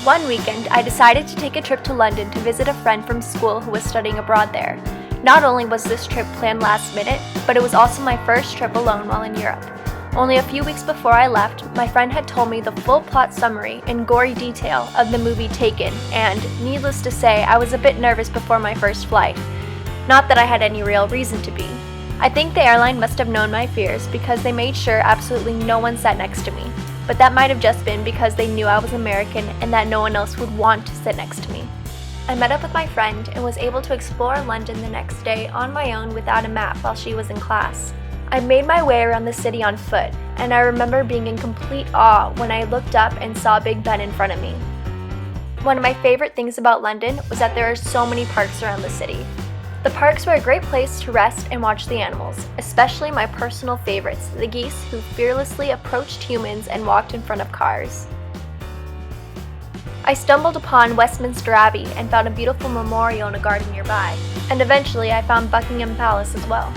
One weekend, I decided to take a trip to London to visit a friend from school who was studying abroad there. Not only was this trip planned last minute, but it was also my first trip alone while in Europe. Only a few weeks before I left, my friend had told me the full plot summary in gory detail of the movie Taken, and, needless to say, I was a bit nervous before my first flight. Not that I had any real reason to be. I think the airline must have known my fears because they made sure absolutely no one sat next to me. But that might have just been because they knew I was American and that no one else would want to sit next to me. I met up with my friend and was able to explore London the next day on my own without a map while she was in class. I made my way around the city on foot, and I remember being in complete awe when I looked up and saw Big Ben in front of me. One of my favorite things about London was that there are so many parks around the city. The parks were a great place to rest and watch the animals, especially my personal favorites, the geese who fearlessly approached humans and walked in front of cars. I stumbled upon Westminster Abbey and found a beautiful memorial in a garden nearby, and eventually I found Buckingham Palace as well.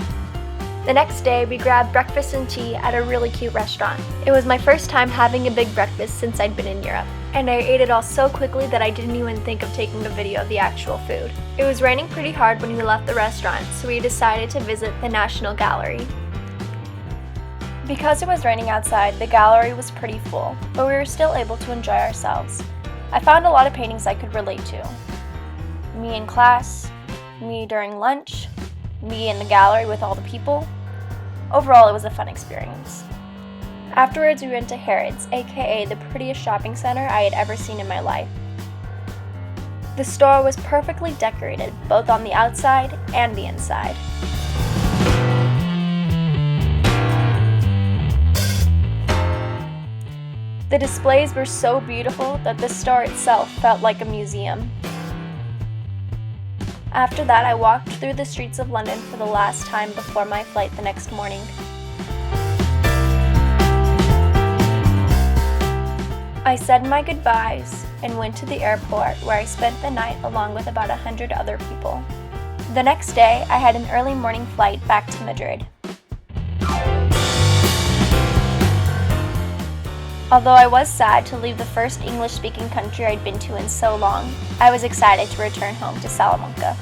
The next day, we grabbed breakfast and tea at a really cute restaurant. It was my first time having a big breakfast since I'd been in Europe, and I ate it all so quickly that I didn't even think of taking a video of the actual food. It was raining pretty hard when we left the restaurant, so we decided to visit the National Gallery. Because it was raining outside, the gallery was pretty full, but we were still able to enjoy ourselves. I found a lot of paintings I could relate to. Me in class, me during lunch, me in the gallery with all the people. Overall, it was a fun experience. Afterwards, we went to Harrods, aka the prettiest shopping center I had ever seen in my life. The store was perfectly decorated, both on the outside and the inside. The displays were so beautiful that the store itself felt like a museum. After that, I walked through the streets of London for the last time before my flight the next morning. I said my goodbyes and went to the airport where I spent the night along with about 100 other people. The next day, I had an early morning flight back to Madrid. Although I was sad to leave the first English-speaking country I'd been to in so long, I was excited to return home to Salamanca.